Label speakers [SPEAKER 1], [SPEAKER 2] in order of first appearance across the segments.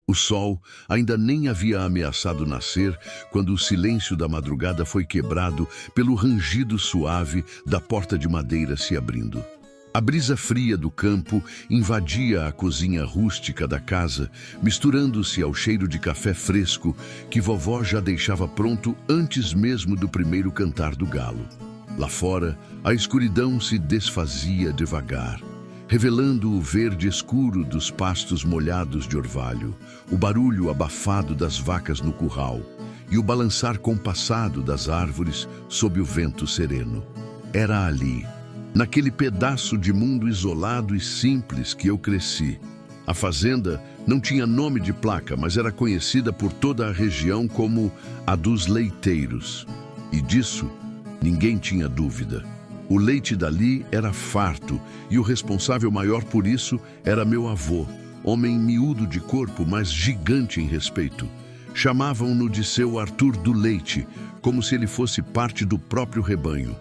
[SPEAKER 1] O sol ainda nem havia ameaçado nascer quando o silêncio da madrugada foi quebrado pelo rangido suave da porta de madeira se abrindo. A brisa fria do campo invadia a cozinha rústica da casa, misturando-se ao cheiro de café fresco que vovó já deixava pronto antes mesmo do primeiro cantar do galo. Lá fora, a escuridão se desfazia devagar, revelando o verde escuro dos pastos molhados de orvalho, o barulho abafado das vacas no curral e o balançar compassado das árvores sob o vento sereno. Era ali, naquele pedaço de mundo isolado e simples que eu cresci. A fazenda não tinha nome de placa, mas era conhecida por toda a região como a dos leiteiros. E disso, ninguém tinha dúvida. O leite dali era farto e o responsável maior por isso era meu avô, homem miúdo de corpo, mas gigante em respeito. Chamavam-no de seu Arthur do Leite, como se ele fosse parte do próprio rebanho.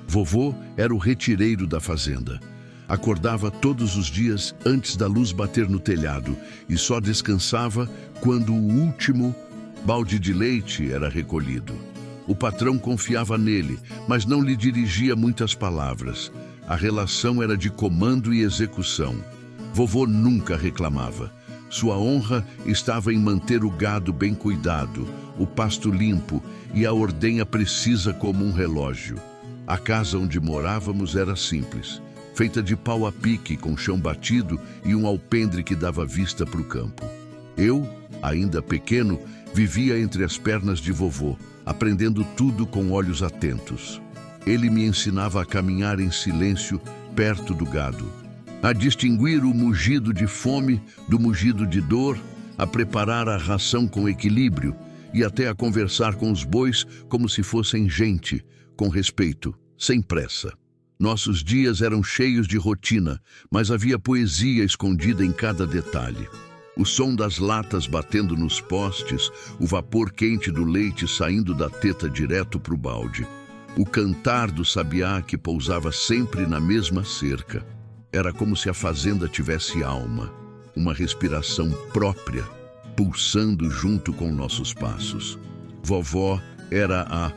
[SPEAKER 1] Vovô era o retireiro da fazenda. Acordava todos os dias antes da luz bater no telhado e só descansava quando o último balde de leite era recolhido. O patrão confiava nele, mas não lhe dirigia muitas palavras. A relação era de comando e execução. Vovô nunca reclamava. Sua honra estava em manter o gado bem cuidado, o pasto limpo e a ordenha precisa como um relógio. A casa onde morávamos era simples, feita de pau a pique com chão batido e um alpendre que dava vista para o campo. Eu, ainda pequeno, vivia entre as pernas de vovô, aprendendo tudo com olhos atentos. Ele me ensinava a caminhar em silêncio perto do gado, a distinguir o mugido de fome do mugido de dor, a preparar a ração com equilíbrio e até a conversar com os bois como se fossem gente, com respeito, sem pressa. Nossos dias eram cheios de rotina, mas havia poesia escondida em cada detalhe. O som das latas batendo nos postes, o vapor quente do leite saindo da teta direto para o balde. O cantar do sabiá que pousava sempre na mesma cerca. Era como se a fazenda tivesse alma, uma respiração própria, pulsando junto com nossos passos. Vovó era a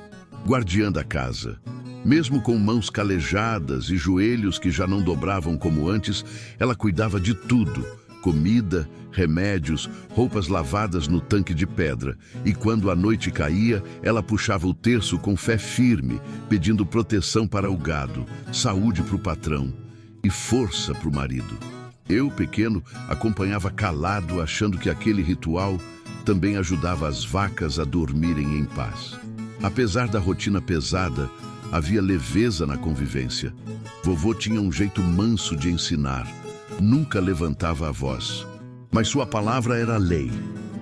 [SPEAKER 1] guardiã da casa. Mesmo com mãos calejadas e joelhos que já não dobravam como antes, ela cuidava de tudo: comida, remédios, roupas lavadas no tanque de pedra. E quando a noite caía, ela puxava o terço com fé firme, pedindo proteção para o gado, saúde para o patrão e força para o marido. Eu, pequeno, acompanhava calado, achando que aquele ritual também ajudava as vacas a dormirem em paz. Apesar da rotina pesada, havia leveza na convivência. Vovô tinha um jeito manso de ensinar. Nunca levantava a voz. Mas sua palavra era lei.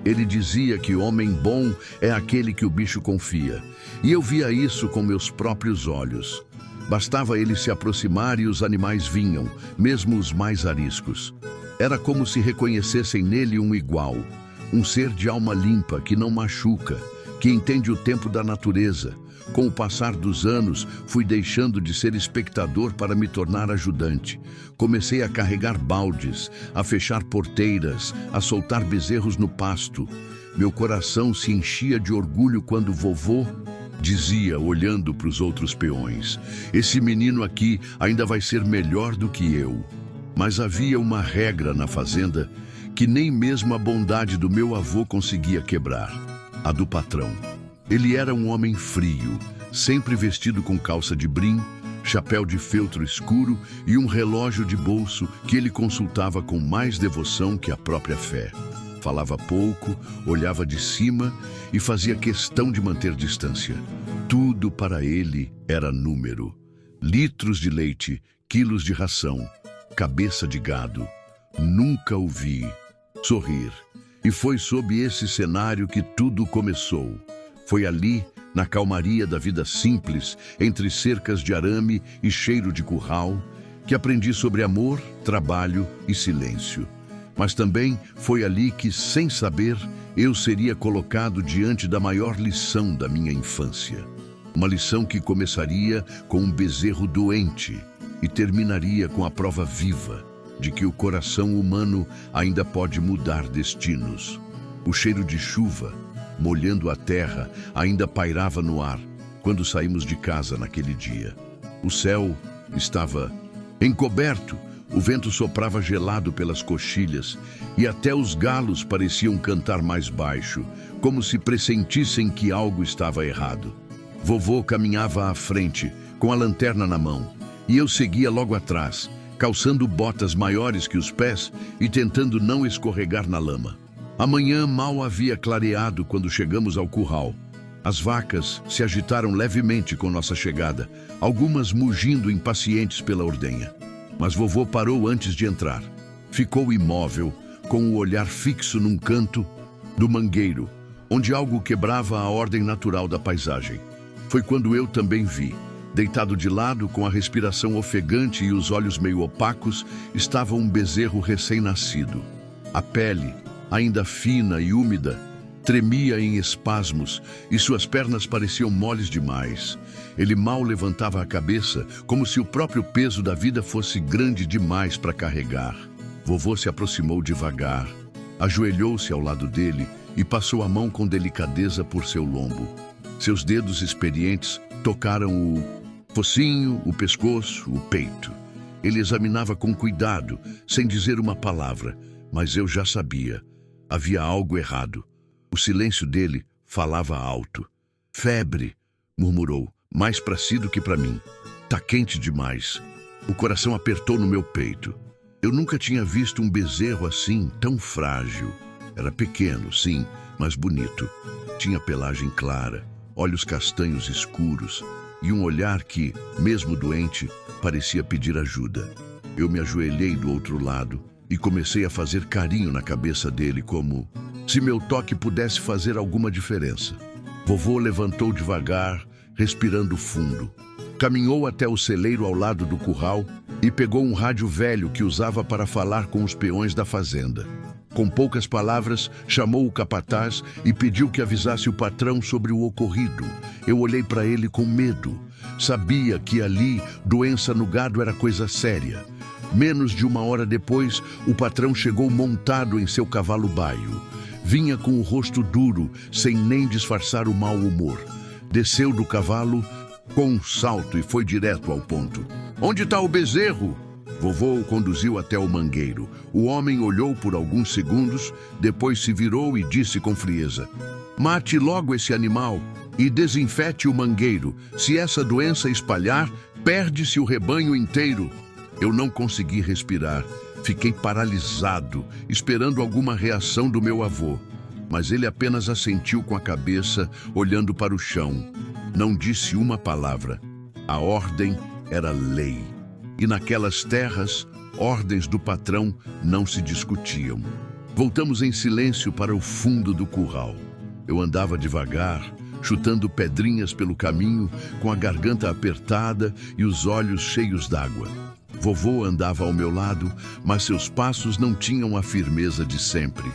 [SPEAKER 1] Ele dizia que homem bom é aquele que o bicho confia. E eu via isso com meus próprios olhos. Bastava ele se aproximar e os animais vinham, mesmo os mais ariscos. Era como se reconhecessem nele um igual, um ser de alma limpa que não machuca, que entende o tempo da natureza. Com o passar dos anos, fui deixando de ser espectador para me tornar ajudante. Comecei a carregar baldes, a fechar porteiras, a soltar bezerros no pasto. Meu coração se enchia de orgulho quando vovô dizia, olhando para os outros peões: esse menino aqui ainda vai ser melhor do que eu. Mas havia uma regra na fazenda que nem mesmo a bondade do meu avô conseguia quebrar: a do patrão. Ele era um homem frio, sempre vestido com calça de brim, chapéu de feltro escuro e um relógio de bolso que ele consultava com mais devoção que a própria fé. Falava pouco, olhava de cima e fazia questão de manter distância. Tudo para ele era número. Litros de leite, quilos de ração, cabeça de gado. Nunca o vi sorrir. E foi sob esse cenário que tudo começou. Foi ali, na calmaria da vida simples, entre cercas de arame e cheiro de curral, que aprendi sobre amor, trabalho e silêncio. Mas também foi ali que, sem saber, eu seria colocado diante da maior lição da minha infância. Uma lição que começaria com um bezerro doente e terminaria com a prova viva de que o coração humano ainda pode mudar destinos. O cheiro de chuva, molhando a terra, ainda pairava no ar quando saímos de casa naquele dia. O céu estava encoberto, o vento soprava gelado pelas coxilhas e até os galos pareciam cantar mais baixo, como se pressentissem que algo estava errado. Vovô caminhava à frente, com a lanterna na mão, e eu seguia logo atrás, calçando botas maiores que os pés e tentando não escorregar na lama. A manhã mal havia clareado quando chegamos ao curral. As vacas se agitaram levemente com nossa chegada, algumas mugindo impacientes pela ordenha. Mas vovô parou antes de entrar. Ficou imóvel, com o olhar fixo num canto do mangueiro, onde algo quebrava a ordem natural da paisagem. Foi quando eu também vi. Deitado de lado, com a respiração ofegante e os olhos meio opacos, estava um bezerro recém-nascido. A pele, ainda fina e úmida, tremia em espasmos e suas pernas pareciam moles demais. Ele mal levantava a cabeça, como se o próprio peso da vida fosse grande demais para carregar. Vovô se aproximou devagar, ajoelhou-se ao lado dele e passou a mão com delicadeza por seu lombo. Seus dedos experientes tocaram o focinho, o pescoço, o peito. Ele examinava com cuidado, sem dizer uma palavra, mas eu já sabia. Havia algo errado. O silêncio dele falava alto. Febre, murmurou, mais para si do que para mim. Tá quente demais. O coração apertou no meu peito. Eu nunca tinha visto um bezerro assim, tão frágil. Era pequeno, sim, mas bonito. Tinha pelagem clara, olhos castanhos escuros e um olhar que, mesmo doente, parecia pedir ajuda. Eu me ajoelhei do outro lado e comecei a fazer carinho na cabeça dele, como se meu toque pudesse fazer alguma diferença. Vovô levantou devagar, respirando fundo. Caminhou até o celeiro ao lado do curral e pegou um rádio velho que usava para falar com os peões da fazenda. Com poucas palavras, chamou o capataz e pediu que avisasse o patrão sobre o ocorrido. Eu olhei para ele com medo. Sabia que ali, doença no gado era coisa séria. Menos de uma hora depois, o patrão chegou montado em seu cavalo baio. Vinha com o rosto duro, sem nem disfarçar o mau humor. Desceu do cavalo com um salto e foi direto ao ponto. "Onde está o bezerro?" Vovô o conduziu até o mangueiro. O homem olhou por alguns segundos, depois se virou e disse com frieza: "Mate logo esse animal e desinfete o mangueiro. Se essa doença espalhar, perde-se o rebanho inteiro." Eu não consegui respirar. Fiquei paralisado, esperando alguma reação do meu avô. Mas ele apenas assentiu com a cabeça, olhando para o chão. Não disse uma palavra. A ordem era lei. E naquelas terras, ordens do patrão não se discutiam. Voltamos em silêncio para o fundo do curral. Eu andava devagar, chutando pedrinhas pelo caminho, com a garganta apertada e os olhos cheios d'água. Vovô andava ao meu lado, mas seus passos não tinham a firmeza de sempre.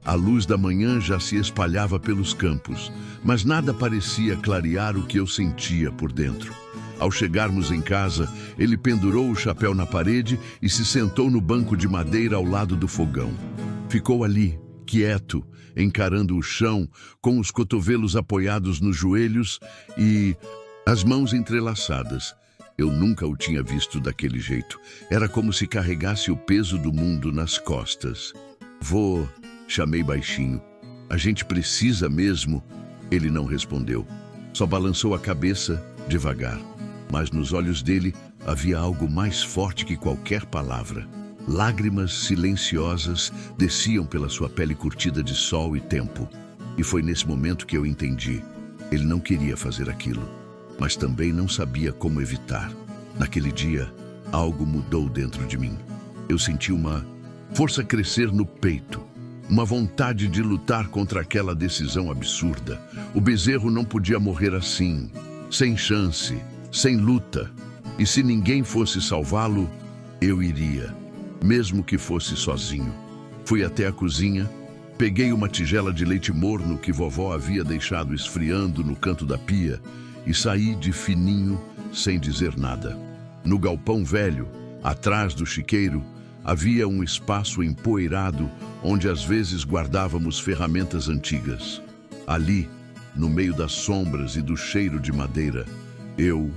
[SPEAKER 1] A luz da manhã já se espalhava pelos campos, mas nada parecia clarear o que eu sentia por dentro. Ao chegarmos em casa, ele pendurou o chapéu na parede e se sentou no banco de madeira ao lado do fogão. Ficou ali, quieto, encarando o chão, com os cotovelos apoiados nos joelhos e as mãos entrelaçadas. Eu nunca o tinha visto daquele jeito. Era como se carregasse o peso do mundo nas costas. "Vô", chamei baixinho. "A gente precisa mesmo?" Ele não respondeu. Só balançou a cabeça devagar. Mas nos olhos dele havia algo mais forte que qualquer palavra. Lágrimas silenciosas desciam pela sua pele curtida de sol e tempo. E foi nesse momento que eu entendi. Ele não queria fazer aquilo, mas também não sabia como evitar. Naquele dia, algo mudou dentro de mim. Eu senti uma força crescer no peito, uma vontade de lutar contra aquela decisão absurda. O bezerro não podia morrer assim, sem chance, sem luta. E se ninguém fosse salvá-lo, eu iria, mesmo que fosse sozinho. Fui até a cozinha, peguei uma tigela de leite morno que vovó havia deixado esfriando no canto da pia e saí de fininho, sem dizer nada. No galpão velho, atrás do chiqueiro, Havia um espaço empoeirado onde às vezes guardávamos ferramentas antigas. Ali, no meio das sombras e do cheiro de madeira, eu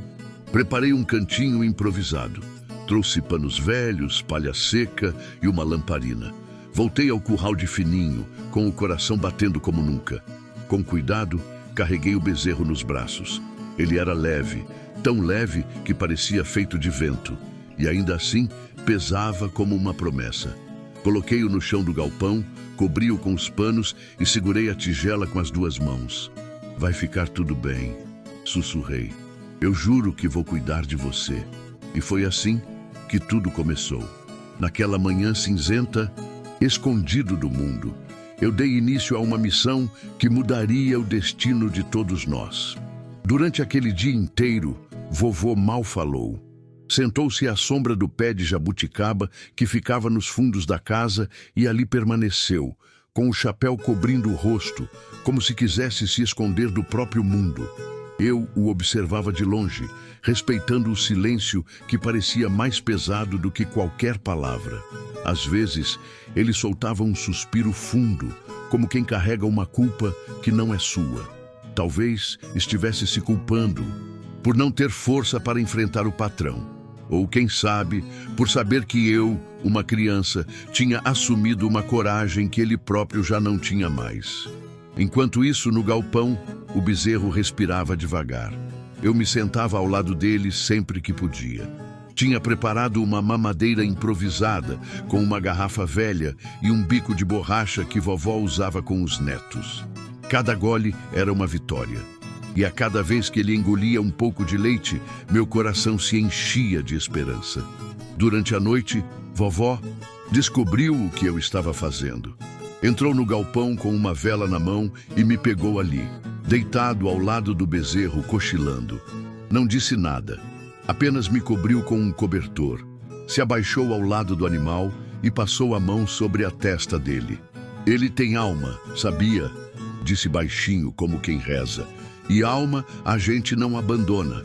[SPEAKER 1] preparei um cantinho improvisado. Trouxe panos velhos, palha seca e uma lamparina. Voltei ao curral de fininho, com o coração batendo como nunca. Com cuidado, carreguei o bezerro nos braços. Ele era leve, tão leve que parecia feito de vento, e ainda assim pesava como uma promessa. Coloquei-o no chão do galpão, cobri-o com os panos e segurei a tigela com as duas mãos. Vai ficar tudo bem, sussurrei. Eu juro que vou cuidar de você. E foi assim que tudo começou. Naquela manhã cinzenta, escondido do mundo, eu dei início a uma missão que mudaria o destino de todos nós. Durante aquele dia inteiro, vovô mal falou. Sentou-se à sombra do pé de jabuticaba que ficava nos fundos da casa e ali permaneceu, com o chapéu cobrindo o rosto, como se quisesse se esconder do próprio mundo. Eu o observava de longe, respeitando o silêncio que parecia mais pesado do que qualquer palavra. Às vezes, ele soltava um suspiro fundo, como quem carrega uma culpa que não é sua. Talvez estivesse se culpando por não ter força para enfrentar o patrão. Ou, quem sabe, por saber que eu, uma criança, tinha assumido uma coragem que ele próprio já não tinha mais. Enquanto isso, no galpão, o bezerro respirava devagar. Eu me sentava ao lado dele sempre que podia. Tinha preparado uma mamadeira improvisada, com uma garrafa velha e um bico de borracha que vovó usava com os netos. Cada gole era uma vitória. E a cada vez que ele engolia um pouco de leite, meu coração se enchia de esperança. Durante a noite, vovó descobriu o que eu estava fazendo. Entrou no galpão com uma vela na mão e me pegou ali, deitado ao lado do bezerro, cochilando. Não disse nada, apenas me cobriu com um cobertor. Se abaixou ao lado do animal e passou a mão sobre a testa dele. Ele tem alma, sabia? Disse baixinho, como quem reza. E alma a gente não abandona.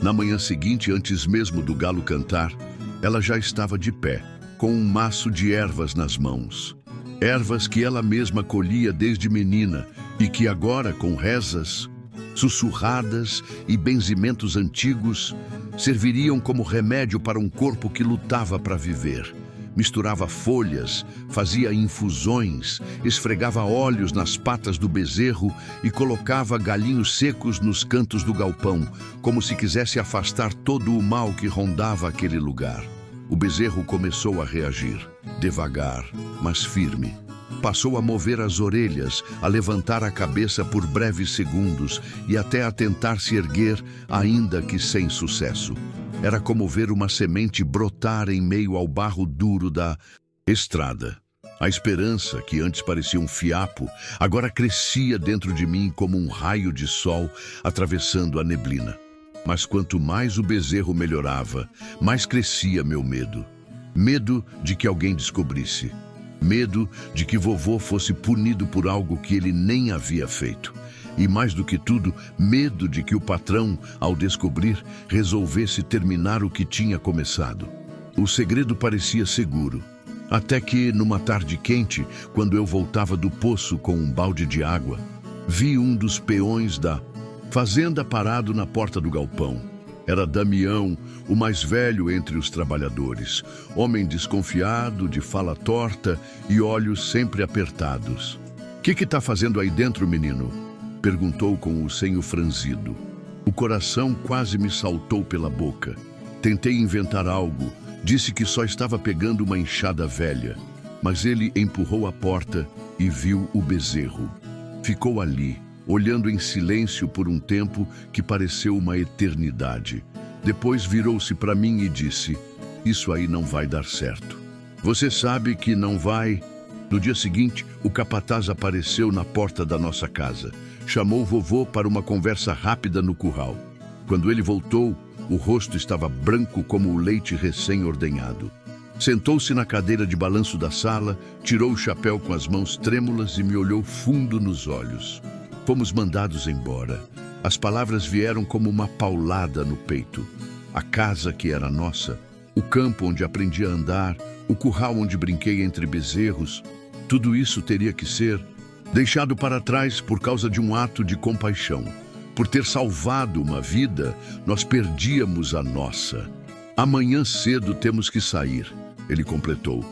[SPEAKER 1] Na manhã seguinte, antes mesmo do galo cantar, ela já estava de pé, com um maço de ervas nas mãos. Ervas que ela mesma colhia desde menina e que agora, com rezas, sussurradas e benzimentos antigos, serviriam como remédio para um corpo que lutava para viver. Misturava folhas, fazia infusões, esfregava óleos nas patas do bezerro e colocava galinhos secos nos cantos do galpão, como se quisesse afastar todo o mal que rondava aquele lugar. O bezerro começou a reagir, devagar, mas firme. Passou a mover as orelhas, a levantar a cabeça por breves segundos e até a tentar se erguer, ainda que sem sucesso. Era como ver uma semente brotar em meio ao barro duro da estrada. A esperança, que antes parecia um fiapo, agora crescia dentro de mim como um raio de sol atravessando a neblina. Mas quanto mais o bezerro melhorava, mais crescia meu medo. Medo de que alguém descobrisse. Medo de que vovô fosse punido por algo que ele nem havia feito. E mais do que tudo, medo de que o patrão, ao descobrir, resolvesse terminar o que tinha começado. O segredo parecia seguro. Até que, numa tarde quente, quando eu voltava do poço com um balde de água, vi um dos peões da fazenda parado na porta do galpão. Era Damião, o mais velho entre os trabalhadores, homem desconfiado, de fala torta e olhos sempre apertados. Que está fazendo aí dentro, menino?" perguntou com o senho franzido. O coração quase me saltou pela boca. Tentei inventar algo, disse que só estava pegando uma enxada velha, mas ele empurrou a porta e viu o bezerro. Ficou ali, olhando em silêncio por um tempo que pareceu uma eternidade. Depois virou-se para mim e disse: "Isso aí não vai dar certo." "Você sabe que não vai." No dia seguinte, o capataz apareceu na porta da nossa casa. Chamou o vovô para uma conversa rápida no curral. Quando ele voltou, o rosto estava branco como o leite recém-ordenhado. Sentou-se na cadeira de balanço da sala, tirou o chapéu com as mãos trêmulas e me olhou fundo nos olhos. Fomos mandados embora. As palavras vieram como uma paulada no peito. A casa que era nossa, o campo onde aprendi a andar, o curral onde brinquei entre bezerros, tudo isso teria que ser deixado para trás por causa de um ato de compaixão. Por ter salvado uma vida, nós perdíamos a nossa. Amanhã cedo temos que sair, ele completou.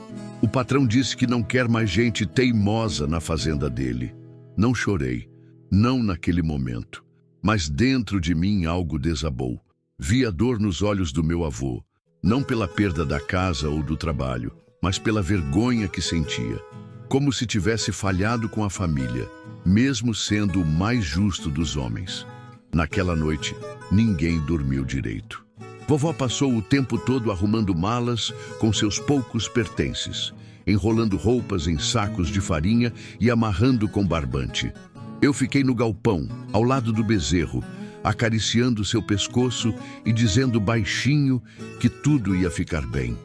[SPEAKER 1] O patrão disse que não quer mais gente teimosa na fazenda dele. Não chorei, não naquele momento, mas dentro de mim algo desabou. Vi a dor nos olhos do meu avô, não pela perda da casa ou do trabalho, mas pela vergonha que sentia. Como se tivesse falhado com a família, mesmo sendo o mais justo dos homens. Naquela noite, ninguém dormiu direito. Vovó passou o tempo todo arrumando malas com seus poucos pertences, enrolando roupas em sacos de farinha e amarrando com barbante. Eu fiquei no galpão, ao lado do bezerro, acariciando seu pescoço e dizendo baixinho que tudo ia ficar bem.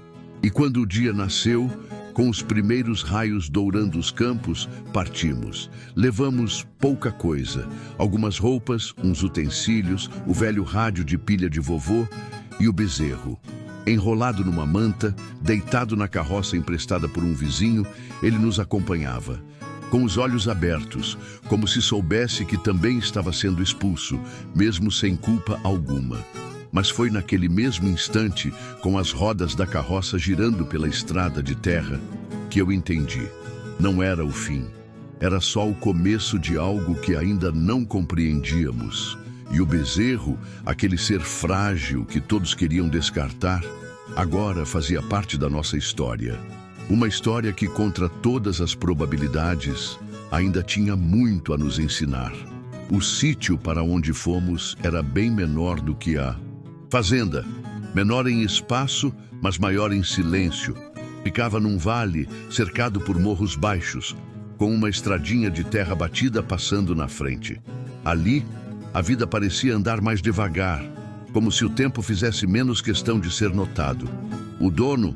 [SPEAKER 1] E quando o dia nasceu, com os primeiros raios dourando os campos, partimos. Levamos pouca coisa, algumas roupas, uns utensílios, o velho rádio de pilha de vovô e o bezerro. Enrolado numa manta, deitado na carroça emprestada por um vizinho, ele nos acompanhava. Com os olhos abertos, como se soubesse que também estava sendo expulso, mesmo sem culpa alguma. Mas foi naquele mesmo instante, com as rodas da carroça girando pela estrada de terra, que eu entendi. Não era o fim. Era só o começo de algo que ainda não compreendíamos. E o bezerro, aquele ser frágil que todos queriam descartar, agora fazia parte da nossa história. Uma história que, contra todas as probabilidades, ainda tinha muito a nos ensinar. O sítio para onde fomos era bem menor do que a fazenda. Menor em espaço, mas maior em silêncio. Ficava num vale, cercado por morros baixos, com uma estradinha de terra batida passando na frente. Ali, a vida parecia andar mais devagar, como se o tempo fizesse menos questão de ser notado. O dono,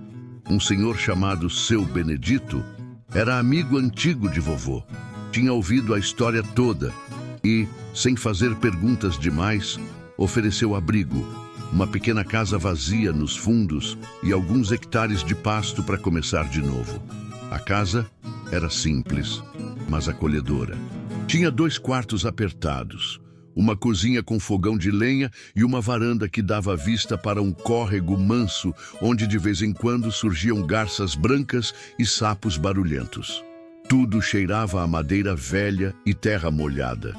[SPEAKER 1] um senhor chamado Seu Benedito, era amigo antigo de vovô. Tinha ouvido a história toda e, sem fazer perguntas demais, ofereceu abrigo, uma pequena casa vazia nos fundos e alguns hectares de pasto para começar de novo. A casa era simples, mas acolhedora. Tinha 2 quartos apertados, uma cozinha com fogão de lenha e uma varanda que dava vista para um córrego manso, onde de vez em quando surgiam garças brancas e sapos barulhentos. Tudo cheirava a madeira velha e terra molhada.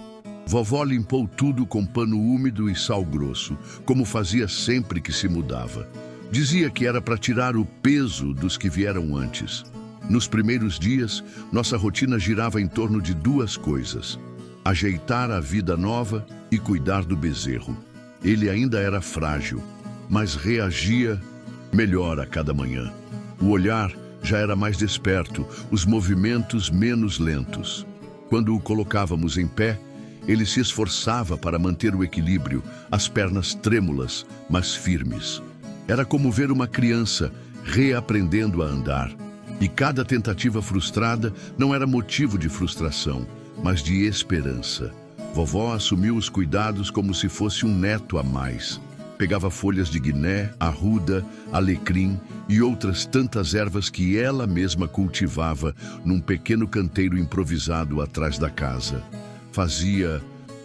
[SPEAKER 1] Vovó limpou tudo com pano úmido e sal grosso, como fazia sempre que se mudava. Dizia que era para tirar o peso dos que vieram antes. Nos primeiros dias, nossa rotina girava em torno de 2 coisas: ajeitar a vida nova e cuidar do bezerro. Ele ainda era frágil, mas reagia melhor a cada manhã. O olhar já era mais desperto, os movimentos menos lentos. Quando o colocávamos em pé, ele se esforçava para manter o equilíbrio, as pernas trêmulas, mas firmes. Era como ver uma criança reaprendendo a andar. E cada tentativa frustrada não era motivo de frustração, mas de esperança. Vovó assumiu os cuidados como se fosse um neto a mais. Pegava folhas de guiné, arruda, alecrim e outras tantas ervas que ela mesma cultivava num pequeno canteiro improvisado atrás da casa. Fazia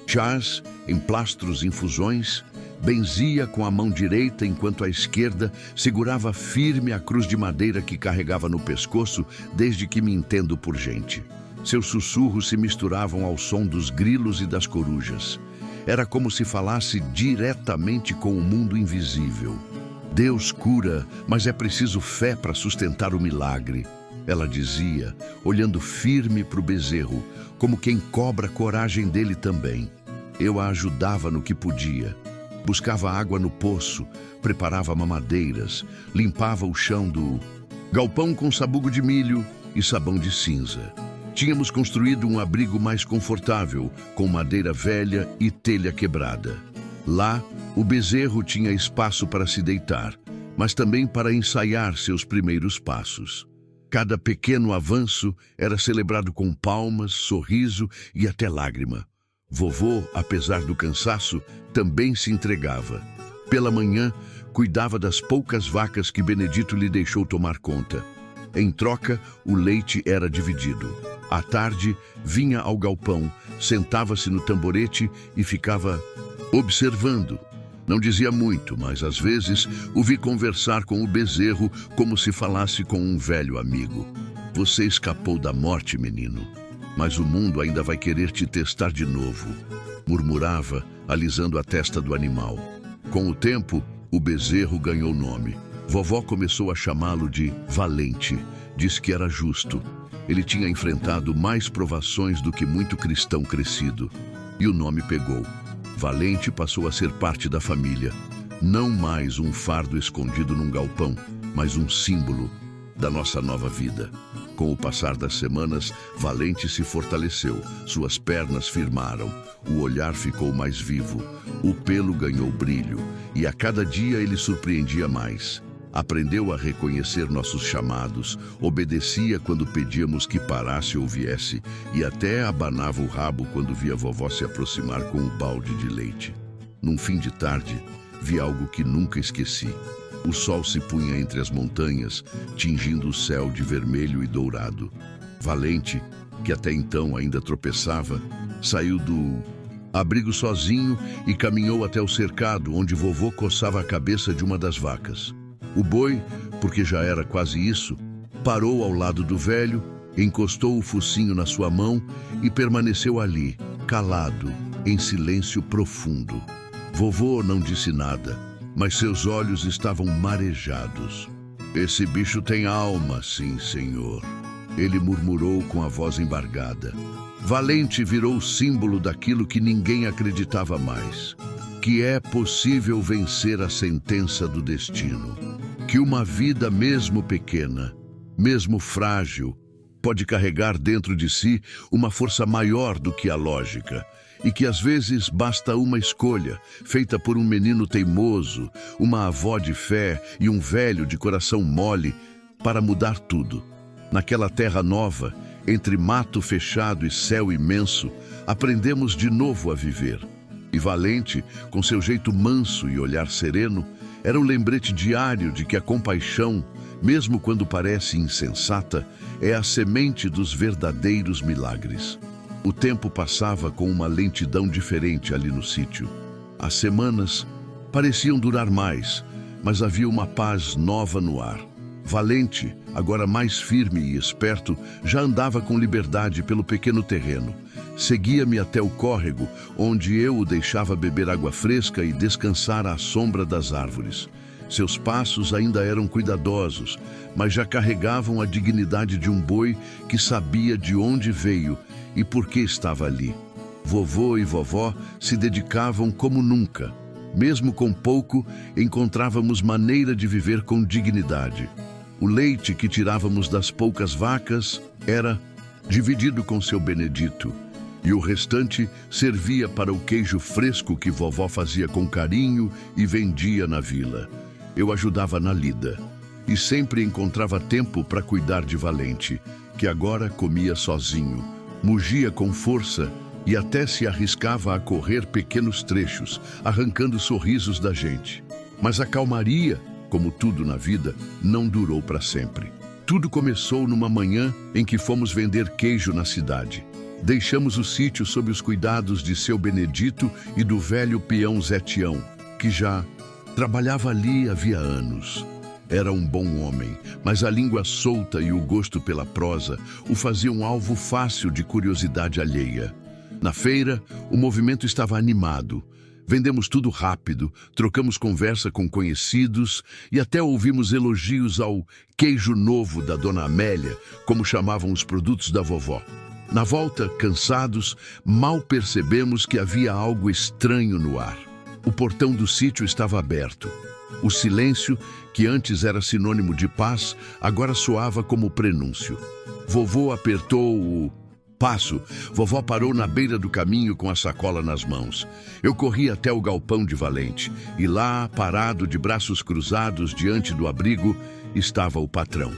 [SPEAKER 1] chás, emplastros, infusões, benzia com a mão direita enquanto a esquerda segurava firme a cruz de madeira que carregava no pescoço desde que me entendo por gente. Seus sussurros se misturavam ao som dos grilos e das corujas. Era como se falasse diretamente com o mundo invisível. Deus cura, mas é preciso fé para sustentar o milagre, ela dizia, olhando firme para o bezerro, como quem cobra a coragem dele também. Eu a ajudava no que podia. Buscava água no poço, preparava mamadeiras, limpava o chão do galpão com sabugo de milho e sabão de cinza. Tínhamos construído um abrigo mais confortável, com madeira velha e telha quebrada. Lá, o bezerro tinha espaço para se deitar, mas também para ensaiar seus primeiros passos. Cada pequeno avanço era celebrado com palmas, sorriso e até lágrima. Vovô, apesar do cansaço, também se entregava. Pela manhã, cuidava das poucas vacas que Benedito lhe deixou tomar conta. Em troca, o leite era dividido. À tarde, vinha ao galpão, sentava-se no tamborete e ficava observando. Não dizia muito, mas às vezes o vi conversar com o bezerro como se falasse com um velho amigo. Você escapou da morte, menino, mas o mundo ainda vai querer te testar de novo, murmurava, alisando a testa do animal. Com o tempo, o bezerro ganhou nome. Vovó começou a chamá-lo de Valente. Diz que era justo. Ele tinha enfrentado mais provações do que muito cristão crescido. E o nome pegou. Valente passou a ser parte da família. Não mais um fardo escondido num galpão, mas um símbolo da nossa nova vida. Com o passar das semanas, Valente se fortaleceu, suas pernas firmaram, o olhar ficou mais vivo, o pelo ganhou brilho, e a cada dia ele surpreendia mais. Aprendeu a reconhecer nossos chamados, obedecia quando pedíamos que parasse ou viesse, e até abanava o rabo quando via vovó se aproximar com o balde de leite. Num fim de tarde, vi algo que nunca esqueci. O sol se punha entre as montanhas, tingindo o céu de vermelho e dourado. Valente, que até então ainda tropeçava, saiu do abrigo sozinho e caminhou até o cercado, onde vovô coçava a cabeça de uma das vacas. O boi, porque já era quase isso, parou ao lado do velho, encostou o focinho na sua mão e permaneceu ali, calado, em silêncio profundo. Vovô não disse nada, mas seus olhos estavam marejados. Esse bicho tem alma, sim, senhor. Ele murmurou com a voz embargada. Valente virou o símbolo daquilo que ninguém acreditava mais. Que é possível vencer a sentença do destino. Que uma vida mesmo pequena, mesmo frágil, pode carregar dentro de si uma força maior do que a lógica. E que às vezes basta uma escolha, feita por um menino teimoso, uma avó de fé e um velho de coração mole, para mudar tudo. Naquela terra nova, entre mato fechado e céu imenso, aprendemos de novo a viver. E Valente, com seu jeito manso e olhar sereno, era um lembrete diário de que a compaixão, mesmo quando parece insensata, é a semente dos verdadeiros milagres. O tempo passava com uma lentidão diferente ali no sítio. As semanas pareciam durar mais, mas havia uma paz nova no ar. Valente, agora mais firme e esperto, já andava com liberdade pelo pequeno terreno. Seguia-me até o córrego, onde eu o deixava beber água fresca e descansar à sombra das árvores. Seus passos ainda eram cuidadosos, mas já carregavam a dignidade de um boi que sabia de onde veio e por que estava ali. Vovô e vovó se dedicavam como nunca. Mesmo com pouco, encontrávamos maneira de viver com dignidade. O leite que tirávamos das poucas vacas era dividido com seu Benedito, e o restante servia para o queijo fresco que vovó fazia com carinho e vendia na vila. Eu ajudava na lida e sempre encontrava tempo para cuidar de Valente, que agora comia sozinho, mugia com força e até se arriscava a correr pequenos trechos, arrancando sorrisos da gente. Mas a calmaria, como tudo na vida, não durou para sempre. Tudo começou numa manhã em que fomos vender queijo na cidade. Deixamos o sítio sob os cuidados de seu Benedito e do velho peão Zé Tião, que já trabalhava ali havia anos. Era um bom homem, mas a língua solta e o gosto pela prosa o faziam alvo fácil de curiosidade alheia. Na feira, o movimento estava animado. Vendemos tudo rápido, trocamos conversa com conhecidos e até ouvimos elogios ao queijo novo da Dona Amélia, como chamavam os produtos da vovó. Na volta, cansados, mal percebemos que havia algo estranho no ar. O portão do sítio estava aberto. O silêncio, que antes era sinônimo de paz, agora soava como prenúncio. Vovô apertou o passo. Vovó parou na beira do caminho com a sacola nas mãos. Eu corri até o galpão de Valente e lá, parado de braços cruzados diante do abrigo, estava o patrão.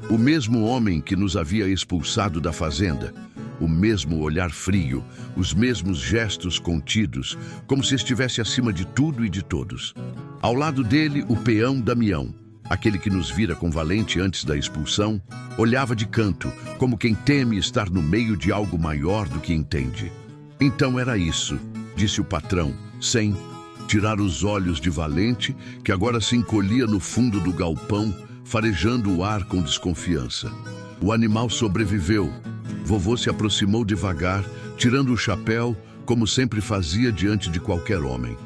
[SPEAKER 1] O mesmo homem que nos havia expulsado da fazenda. O mesmo olhar frio, os mesmos gestos contidos, como se estivesse acima de tudo e de todos. Ao lado dele, o peão Damião, Aquele que nos vira com Valente antes da expulsão, olhava de canto, como quem teme estar no meio de algo maior do que entende. Então era isso, disse o patrão, sem tirar os olhos de Valente, que agora se encolhia no fundo do galpão, farejando o ar com desconfiança. O animal sobreviveu. Vovô se aproximou devagar, tirando o chapéu, como sempre fazia diante de qualquer homem.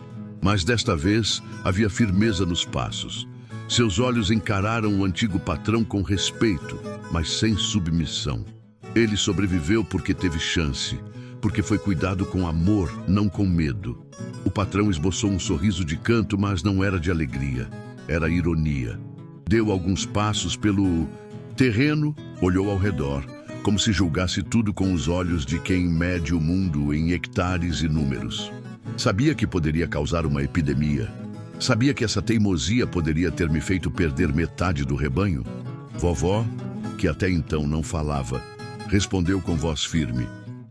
[SPEAKER 1] Mas desta vez havia firmeza nos passos. Seus olhos encararam o antigo patrão com respeito, mas sem submissão. Ele sobreviveu porque teve chance, porque foi cuidado com amor, não com medo. O patrão esboçou um sorriso de canto, mas não era de alegria, era ironia. Deu alguns passos pelo terreno, olhou ao redor, como se julgasse tudo com os olhos de quem mede o mundo em hectares e números. Sabia que poderia causar uma epidemia. Sabia que essa teimosia poderia ter me feito perder metade do rebanho? Vovó, que até então não falava, respondeu com voz firme.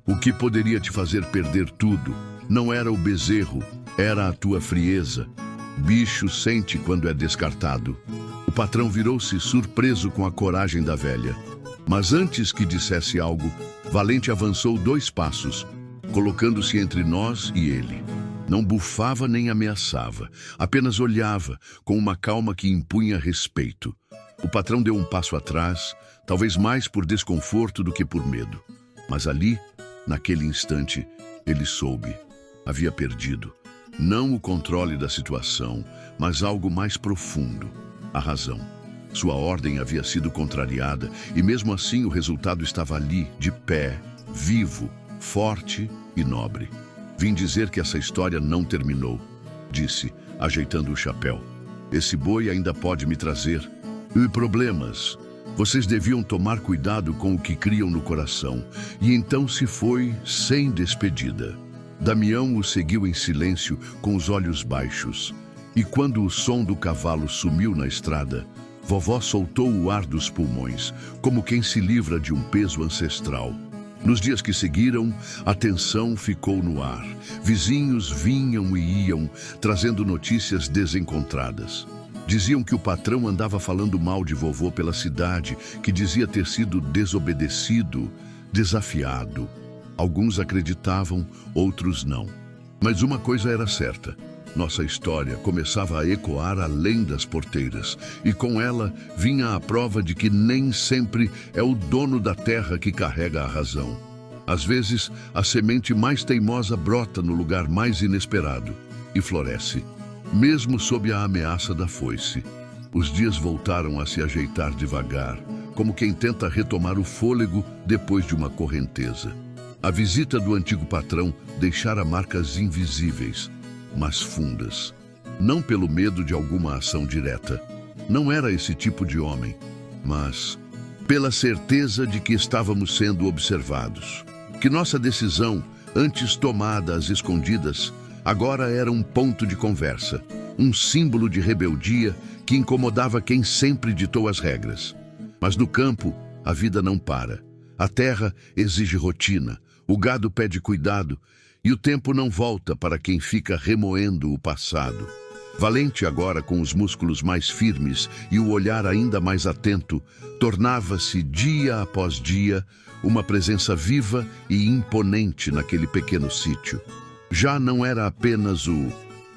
[SPEAKER 1] O que poderia te fazer perder tudo não era o bezerro, era a tua frieza. Bicho sente quando é descartado. O patrão virou-se surpreso com a coragem da velha. Mas antes que dissesse algo, Valente avançou 2 passos, colocando-se entre nós e ele. Não bufava nem ameaçava, apenas olhava, com uma calma que impunha respeito. O patrão deu um passo atrás, talvez mais por desconforto do que por medo. Mas ali, naquele instante, ele soube. Havia perdido. Não o controle da situação, mas algo mais profundo, a razão. Sua ordem havia sido contrariada e mesmo assim o resultado estava ali, de pé, vivo, forte e nobre. Vim dizer que essa história não terminou, disse, ajeitando o chapéu. Esse boi ainda pode me trazer problemas. Vocês deviam tomar cuidado com o que criam no coração. E então se foi sem despedida. Damião o seguiu em silêncio, com os olhos baixos. E quando o som do cavalo sumiu na estrada, vovó soltou o ar dos pulmões, como quem se livra de um peso ancestral. Nos dias que seguiram, a tensão ficou no ar. Vizinhos vinham e iam, trazendo notícias desencontradas. Diziam que o patrão andava falando mal de vovô pela cidade, que dizia ter sido desobedecido, desafiado. Alguns acreditavam, outros não. Mas uma coisa era certa. Nossa história começava a ecoar além das porteiras, e com ela vinha a prova de que nem sempre é o dono da terra que carrega a razão. Às vezes, a semente mais teimosa brota no lugar mais inesperado e floresce, mesmo sob a ameaça da foice. Os dias voltaram a se ajeitar devagar, como quem tenta retomar o fôlego depois de uma correnteza. A visita do antigo patrão deixara marcas invisíveis, mas fundas. Não pelo medo de alguma ação direta. Não era esse tipo de homem, mas pela certeza de que estávamos sendo observados. Que nossa decisão, antes tomada às escondidas, agora era um ponto de conversa, um símbolo de rebeldia que incomodava quem sempre ditou as regras. Mas no campo, a vida não para. A terra exige rotina, o gado pede cuidado, e o tempo não volta para quem fica remoendo o passado. Valente agora, com os músculos mais firmes e o olhar ainda mais atento, tornava-se, dia após dia, uma presença viva e imponente naquele pequeno sítio. Já não era apenas o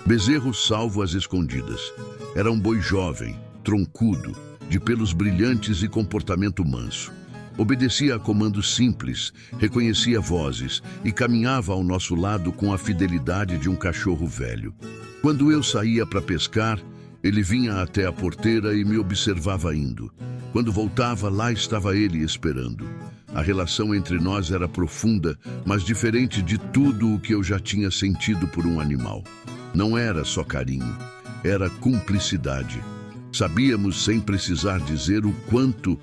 [SPEAKER 1] bezerro salvo às escondidas. Era um boi jovem, troncudo, de pelos brilhantes e comportamento manso. Obedecia a comandos simples, reconhecia vozes e caminhava ao nosso lado com a fidelidade de um cachorro velho. Quando eu saía para pescar, ele vinha até a porteira e me observava indo. Quando voltava, lá estava ele esperando. A relação entre nós era profunda, mas diferente de tudo o que eu já tinha sentido por um animal. Não era só carinho, era cumplicidade. Sabíamos, sem precisar dizer, o quanto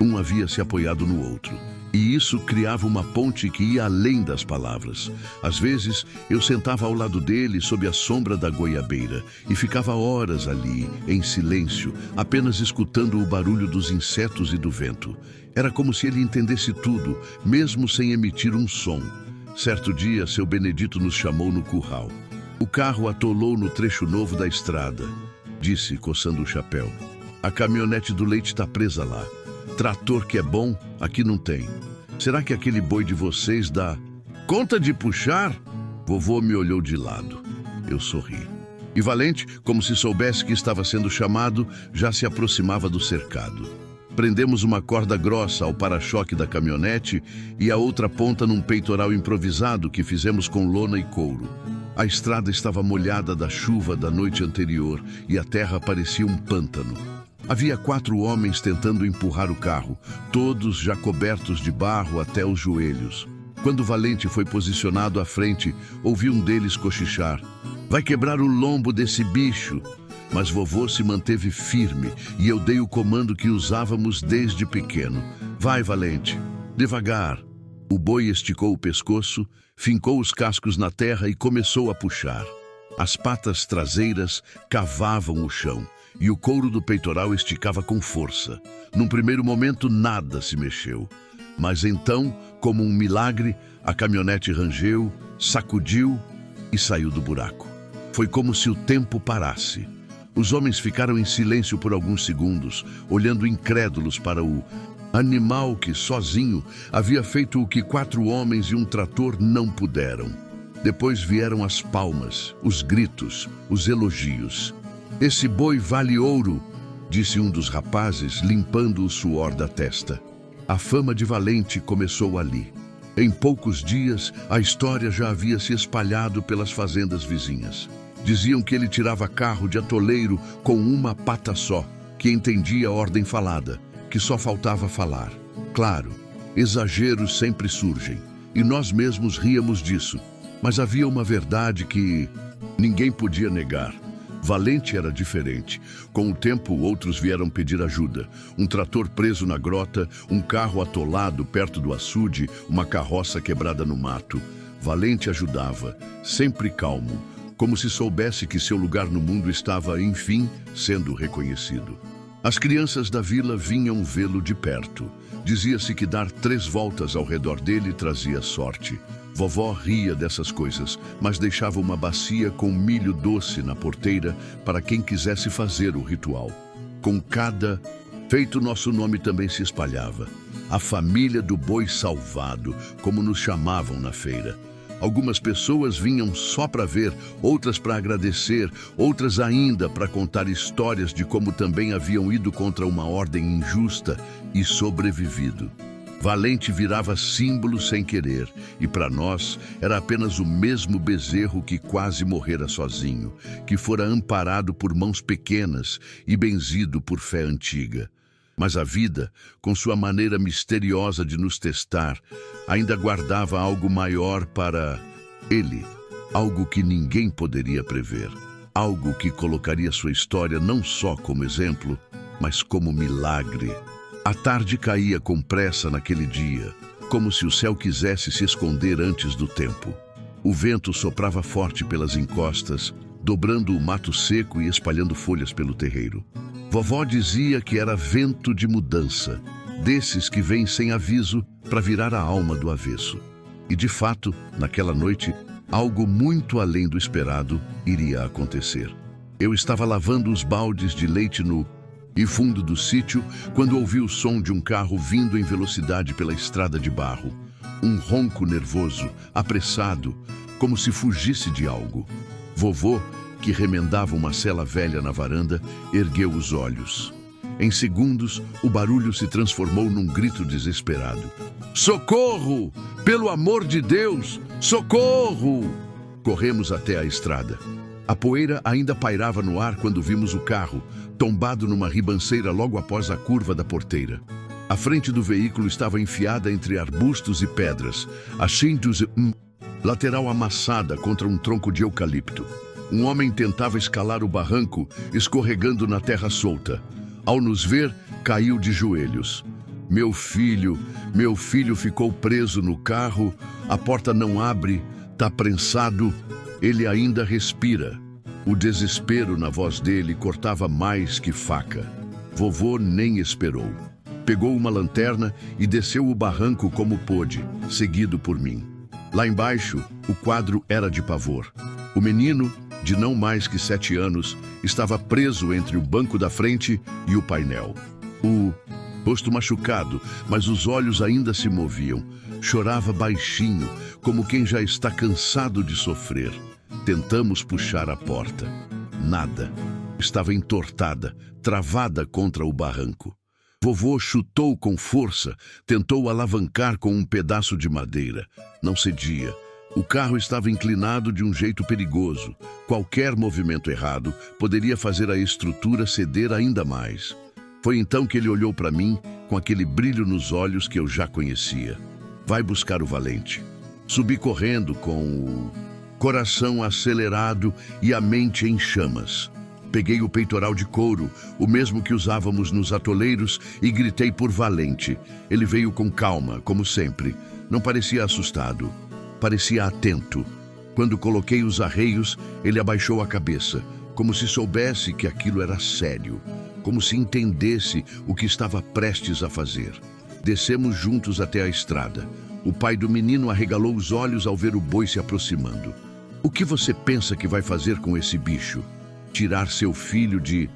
[SPEAKER 1] um havia se apoiado no outro. E isso criava uma ponte que ia além das palavras. Às vezes, eu sentava ao lado dele sob a sombra da goiabeira e ficava horas ali, em silêncio, apenas escutando o barulho dos insetos e do vento. Era como se ele entendesse tudo, mesmo sem emitir um som. Certo dia, seu Benedito nos chamou no curral. O carro atolou no trecho novo da estrada, disse, coçando o chapéu. A caminhonete do leite está presa lá. Trator que é bom, aqui não tem. Será que aquele boi de vocês dá conta de puxar? Vovô me olhou de lado. Eu sorri. E Valente, como se soubesse que estava sendo chamado, já se aproximava do cercado. Prendemos uma corda grossa ao para-choque da caminhonete e a outra ponta num peitoral improvisado que fizemos com lona e couro. A estrada estava molhada da chuva da noite anterior e a terra parecia um pântano. Havia 4 homens tentando empurrar o carro, todos já cobertos de barro até os joelhos. Quando Valente foi posicionado à frente, ouvi um deles cochichar: "Vai quebrar o lombo desse bicho!" Mas vovô se manteve firme e eu dei o comando que usávamos desde pequeno: "Vai, Valente, devagar." O boi esticou o pescoço, fincou os cascos na terra e começou a puxar. As patas traseiras cavavam o chão e o couro do peitoral esticava com força. Num primeiro momento, nada se mexeu. Mas então, como um milagre, a caminhonete rangeu, sacudiu e saiu do buraco. Foi como se o tempo parasse. Os homens ficaram em silêncio por alguns segundos, olhando incrédulos para o animal que, sozinho, havia feito o que 4 homens e um trator não puderam. Depois vieram as palmas, os gritos, os elogios. "Esse boi vale ouro", disse um dos rapazes, limpando o suor da testa. A fama de Valente começou ali. Em poucos dias, a história já havia se espalhado pelas fazendas vizinhas. Diziam que ele tirava carro de atoleiro com uma pata só, que entendia a ordem falada, que só faltava falar. Claro, exageros sempre surgem, e nós mesmos ríamos disso, mas havia uma verdade que ninguém podia negar. Valente era diferente. Com o tempo, outros vieram pedir ajuda. Um trator preso na grota, um carro atolado perto do açude, uma carroça quebrada no mato. Valente ajudava, sempre calmo, como se soubesse que seu lugar no mundo estava, enfim, sendo reconhecido. As crianças da vila vinham vê-lo de perto. Dizia-se que dar 3 voltas ao redor dele trazia sorte. Vovó ria dessas coisas, mas deixava uma bacia com milho doce na porteira para quem quisesse fazer o ritual. Com cada feito, nosso nome também se espalhava. A família do boi salvado, como nos chamavam na feira. Algumas pessoas vinham só para ver, outras para agradecer, outras ainda para contar histórias de como também haviam ido contra uma ordem injusta e sobrevivido. Valente virava símbolo sem querer, e para nós era apenas o mesmo bezerro que quase morrera sozinho, que fora amparado por mãos pequenas e benzido por fé antiga. Mas a vida, com sua maneira misteriosa de nos testar, ainda guardava algo maior para ele, algo que ninguém poderia prever, algo que colocaria sua história não só como exemplo, mas como milagre. A tarde caía com pressa naquele dia, como se o céu quisesse se esconder antes do tempo. O vento soprava forte pelas encostas, dobrando o mato seco e espalhando folhas pelo terreiro. Vovó dizia que era vento de mudança, desses que vêm sem aviso para virar a alma do avesso. E de fato, naquela noite, algo muito além do esperado iria acontecer. Eu estava lavando os baldes de leite no fundo do sítio quando ouvi o som de um carro vindo em velocidade pela estrada de barro. Um ronco nervoso, apressado, como se fugisse de algo. Vovô, que remendava uma sela velha na varanda, ergueu os olhos. Em segundos, o barulho se transformou num grito desesperado. "Socorro! Pelo amor de Deus! Socorro!" Corremos até a estrada. A poeira ainda pairava no ar quando vimos o carro, tombado numa ribanceira logo após a curva da porteira. A frente do veículo estava enfiada entre arbustos e pedras, a lateral amassada contra um tronco de eucalipto. Um homem tentava escalar o barranco, escorregando na terra solta. Ao nos ver, caiu de joelhos. Meu filho ficou preso no carro, a porta não abre, tá prensado, ele ainda respira." O desespero na voz dele cortava mais que faca. Vovô nem esperou. Pegou uma lanterna e desceu o barranco como pôde, seguido por mim. Lá embaixo, o quadro era de pavor. O menino, de não mais que 7 anos, estava preso entre o banco da frente e o painel. O rosto machucado, mas os olhos ainda se moviam. Chorava baixinho, como quem já está cansado de sofrer. Tentamos puxar a porta. Nada. Estava entortada, travada contra o barranco. Vovô chutou com força, tentou alavancar com um pedaço de madeira. Não cedia. O carro estava inclinado de um jeito perigoso. Qualquer movimento errado poderia fazer a estrutura ceder ainda mais. Foi então que ele olhou para mim com aquele brilho nos olhos que eu já conhecia. Vai buscar o valente. Subi correndo com o coração acelerado e a mente em chamas. Peguei o peitoral de couro, o mesmo que usávamos nos atoleiros, e gritei por Valente. Ele veio com calma, como sempre. Não parecia assustado. Parecia atento. Quando coloquei os arreios, ele abaixou a cabeça, como se soubesse que aquilo era sério, como se entendesse o que estava prestes a fazer. Descemos juntos até a estrada. O pai do menino arregalou os olhos ao ver o boi se aproximando. O que você pensa que vai fazer com esse bicho? Tirar seu filho de...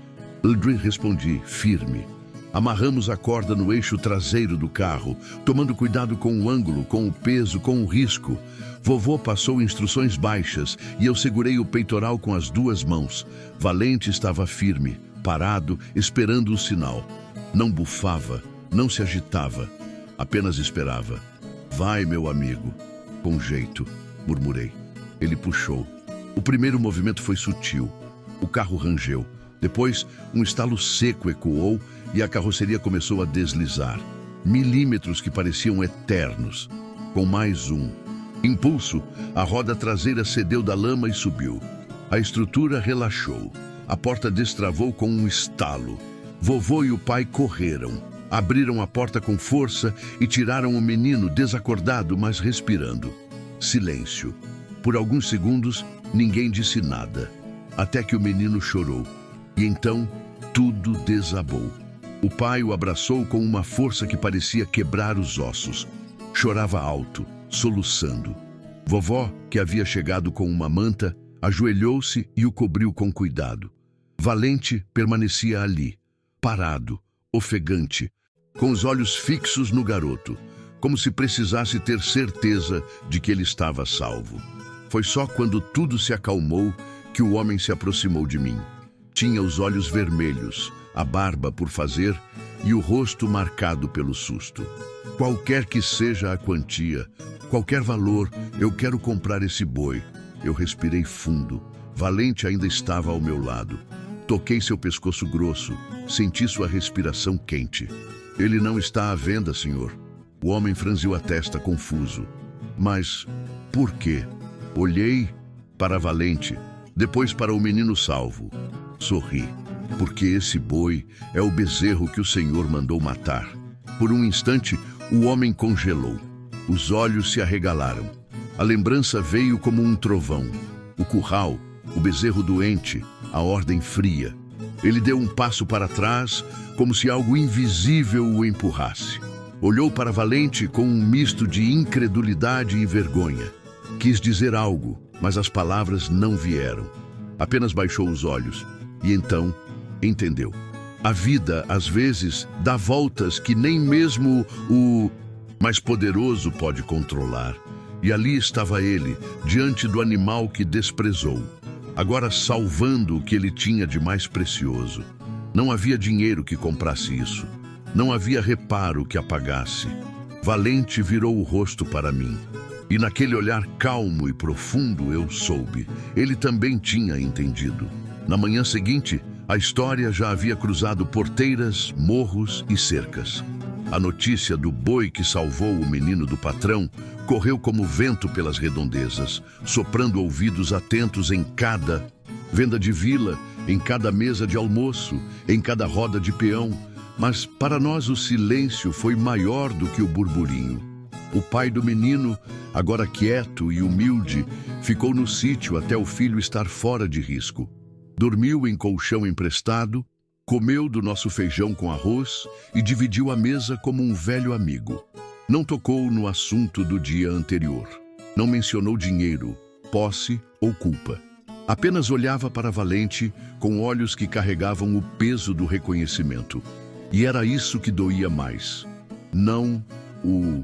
[SPEAKER 1] Aldrin, respondi, firme. Amarramos a corda no eixo traseiro do carro, tomando cuidado com o ângulo, com o peso, com o risco. Vovô passou instruções baixas e eu segurei o peitoral com as 2 mãos. Valente estava firme, parado, esperando o sinal. Não bufava, não se agitava, apenas esperava. Vai, meu amigo. Com jeito, murmurei. Ele puxou. O primeiro movimento foi sutil. O carro rangeu. Depois, um estalo seco ecoou e a carroceria começou a deslizar. Milímetros que pareciam eternos. Com mais um impulso, a roda traseira cedeu da lama e subiu. A estrutura relaxou. A porta destravou com um estalo. Vovô e o pai correram. Abriram a porta com força e tiraram o menino desacordado, mas respirando. Silêncio. Por alguns segundos, ninguém disse nada. Até que o menino chorou. E então, tudo desabou. O pai o abraçou com uma força que parecia quebrar os ossos. Chorava alto, soluçando. Vovó, que havia chegado com uma manta, ajoelhou-se e o cobriu com cuidado. Valente permanecia ali, parado, ofegante, com os olhos fixos no garoto, como se precisasse ter certeza de que ele estava salvo. Foi só quando tudo se acalmou que o homem se aproximou de mim. Tinha os olhos vermelhos, a barba por fazer e o rosto marcado pelo susto. Qualquer que seja a quantia, qualquer valor, eu quero comprar esse boi. Eu respirei fundo. Valente ainda estava ao meu lado. Toquei seu pescoço grosso, senti sua respiração quente. Ele não está à venda, senhor. O homem franziu a testa, confuso. Mas por quê? Olhei para Valente, depois para o menino salvo. Sorri, porque esse boi é o bezerro que o Senhor mandou matar. Por um instante, o homem congelou. Os olhos se arregalaram. A lembrança veio como um trovão. O curral, o bezerro doente, a ordem fria. Ele deu um passo para trás, como se algo invisível o empurrasse. Olhou para Valente com um misto de incredulidade e vergonha. Quis dizer algo, mas as palavras não vieram. Apenas baixou os olhos e então entendeu. A vida, às vezes, dá voltas que nem mesmo o mais poderoso pode controlar. E ali estava ele, diante do animal que desprezou, agora salvando o que ele tinha de mais precioso. Não havia dinheiro que comprasse isso. Não havia reparo que apagasse. Valente virou o rosto para mim. E naquele olhar calmo e profundo eu soube. Ele também tinha entendido. Na manhã seguinte, a história já havia cruzado porteiras, morros e cercas. A notícia do boi que salvou o menino do patrão correu como vento pelas redondezas, soprando ouvidos atentos em cada venda de vila, em cada mesa de almoço, em cada roda de peão. Mas para nós o silêncio foi maior do que o burburinho. O pai do menino, agora quieto e humilde, ficou no sítio até o filho estar fora de risco. Dormiu em colchão emprestado, comeu do nosso feijão com arroz e dividiu a mesa como um velho amigo. Não tocou no assunto do dia anterior. Não mencionou dinheiro, posse ou culpa. Apenas olhava para Valente com olhos que carregavam o peso do reconhecimento. E era isso que doía mais. Não o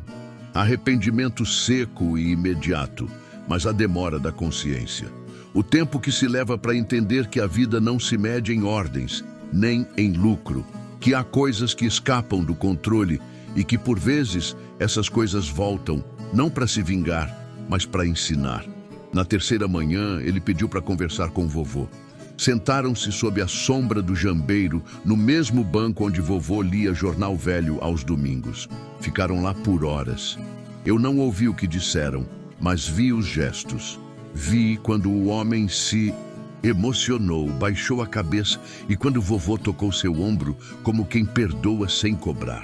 [SPEAKER 1] arrependimento seco e imediato, mas a demora da consciência. O tempo que se leva para entender que a vida não se mede em ordens, nem em lucro, que há coisas que escapam do controle e que, por vezes, essas coisas voltam, não para se vingar, mas para ensinar. Na terceira manhã, ele pediu para conversar com o vovô. Sentaram-se sob a sombra do jambeiro, no mesmo banco onde vovô lia jornal velho aos domingos. Ficaram lá por horas. Eu não ouvi o que disseram, mas vi os gestos. Vi quando o homem se emocionou, baixou a cabeça e quando vovô tocou seu ombro, como quem perdoa sem cobrar.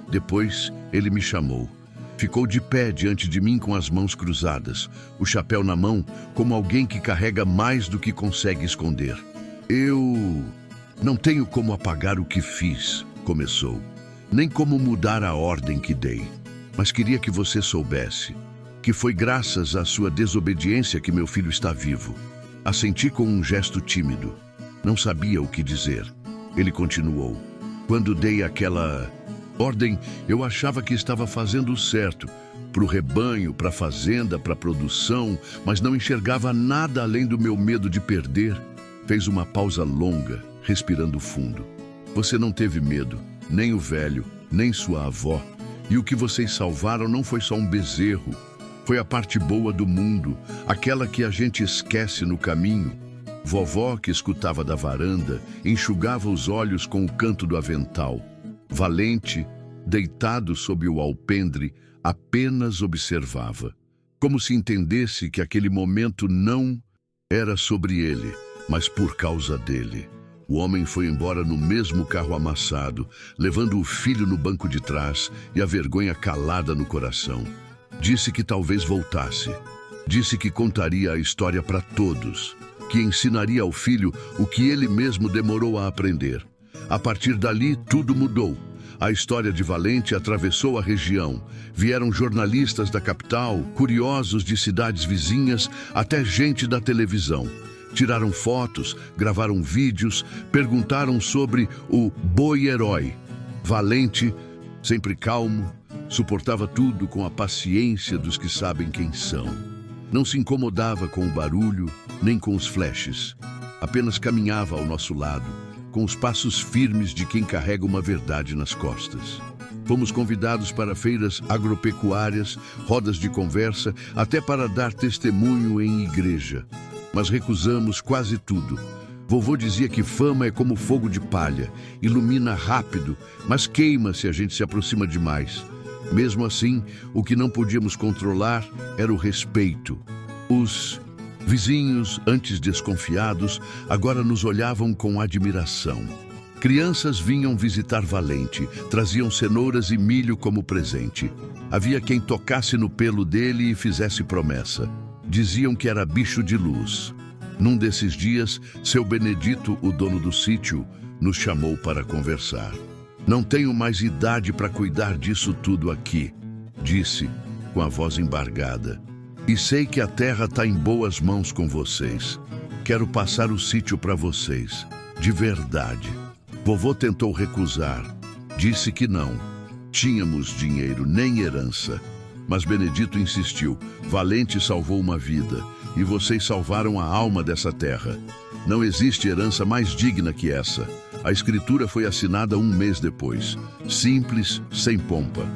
[SPEAKER 1] Depois, ele me chamou. Ficou de pé diante de mim com as mãos cruzadas, o chapéu na mão, como alguém que carrega mais do que consegue esconder. Eu não tenho como apagar o que fiz, começou, nem como mudar a ordem que dei. Mas queria que você soubesse que foi graças à sua desobediência que meu filho está vivo. Assenti com um gesto tímido. Não sabia o que dizer. Ele continuou. Quando dei aquela ordem, eu achava que estava fazendo o certo, para o rebanho, para a fazenda, para a produção, mas não enxergava nada além do meu medo de perder. Fez uma pausa longa, respirando fundo. Você não teve medo, nem o velho, nem sua avó. E o que vocês salvaram não foi só um bezerro. Foi a parte boa do mundo, aquela que a gente esquece no caminho. Vovó, que escutava da varanda, enxugava os olhos com o canto do avental. Valente, deitado sob o alpendre, apenas observava, como se entendesse que aquele momento não era sobre ele, mas por causa dele. O homem foi embora no mesmo carro amassado, levando o filho no banco de trás e a vergonha calada no coração. Disse que talvez voltasse. Disse que contaria a história para todos, que ensinaria ao filho o que ele mesmo demorou a aprender. A partir dali, tudo mudou. A história de Valente atravessou a região. Vieram jornalistas da capital, curiosos de cidades vizinhas, até gente da televisão. Tiraram fotos, gravaram vídeos, perguntaram sobre o boi-herói. Valente, sempre calmo, suportava tudo com a paciência dos que sabem quem são. Não se incomodava com o barulho, nem com os flashes. Apenas caminhava ao nosso lado, com os passos firmes de quem carrega uma verdade nas costas. Fomos convidados para feiras agropecuárias, rodas de conversa, até para dar testemunho em igreja. Mas recusamos quase tudo. Vovô dizia que fama é como fogo de palha, ilumina rápido, mas queima se a gente se aproxima demais. Mesmo assim, o que não podíamos controlar era o respeito. Os vizinhos, antes desconfiados, agora nos olhavam com admiração. Crianças vinham visitar Valente, traziam cenouras e milho como presente. Havia quem tocasse no pelo dele e fizesse promessa. Diziam que era bicho de luz. Num desses dias, seu Benedito, o dono do sítio, nos chamou para conversar. Não tenho mais idade para cuidar disso tudo aqui, disse, com a voz embargada. E sei que a terra está em boas mãos com vocês. Quero passar o sítio para vocês, de verdade. Vovô tentou recusar. Disse que não. Tínhamos dinheiro, nem herança. Mas Benedito insistiu. Valente salvou uma vida. E vocês salvaram a alma dessa terra. Não existe herança mais digna que essa. A escritura foi assinada 1 mês depois. Simples, sem pompa.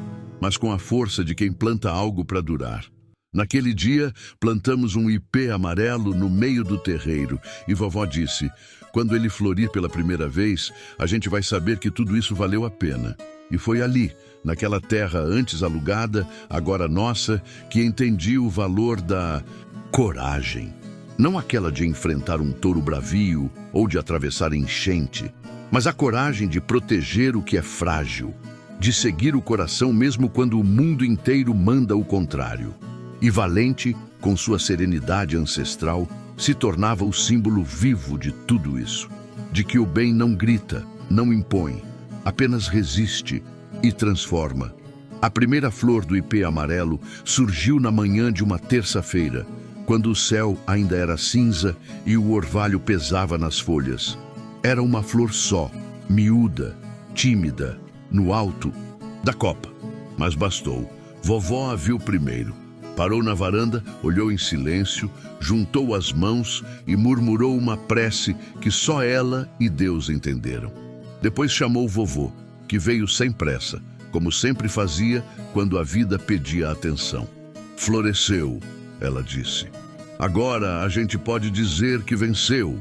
[SPEAKER 1] Mas com a força de quem planta algo para durar. Naquele dia, plantamos um ipê amarelo no meio do terreiro. E vovó disse, quando ele florir pela primeira vez, a gente vai saber que tudo isso valeu a pena. E foi ali, naquela terra antes alugada, agora nossa, que entendi o valor da coragem. Não aquela de enfrentar um touro bravio ou de atravessar enchente, mas a coragem de proteger o que é frágil, de seguir o coração mesmo quando o mundo inteiro manda o contrário. E Valente, com sua serenidade ancestral, se tornava o símbolo vivo de tudo isso. De que o bem não grita, não impõe, apenas resiste e transforma. A primeira flor do ipê amarelo surgiu na manhã de uma terça-feira, quando o céu ainda era cinza e o orvalho pesava nas folhas. Era uma flor só, miúda, tímida, no alto da copa. Mas bastou. Vovó a viu primeiro. Parou na varanda, olhou em silêncio, juntou as mãos e murmurou uma prece que só ela e Deus entenderam. Depois chamou vovô, que veio sem pressa, como sempre fazia quando a vida pedia atenção. Floresceu, ela disse. Agora a gente pode dizer que venceu.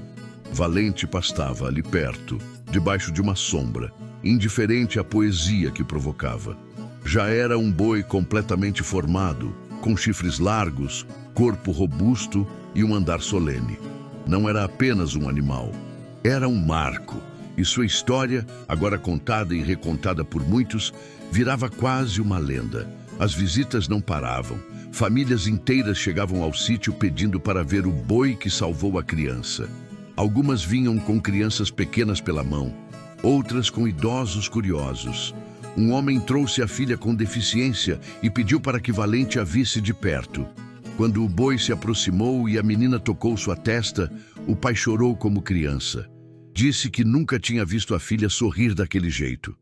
[SPEAKER 1] Valente pastava ali perto, debaixo de uma sombra, indiferente à poesia que provocava. Já era um boi completamente formado, com chifres largos, corpo robusto e um andar solene. Não era apenas um animal, era um marco, e sua história, agora contada e recontada por muitos, virava quase uma lenda. As visitas não paravam. Famílias inteiras chegavam ao sítio pedindo para ver o boi que salvou a criança. Algumas vinham com crianças pequenas pela mão, outras com idosos curiosos. Um homem trouxe a filha com deficiência e pediu para que Valente a visse de perto. Quando o boi se aproximou e a menina tocou sua testa, o pai chorou como criança. Disse que nunca tinha visto a filha sorrir daquele jeito.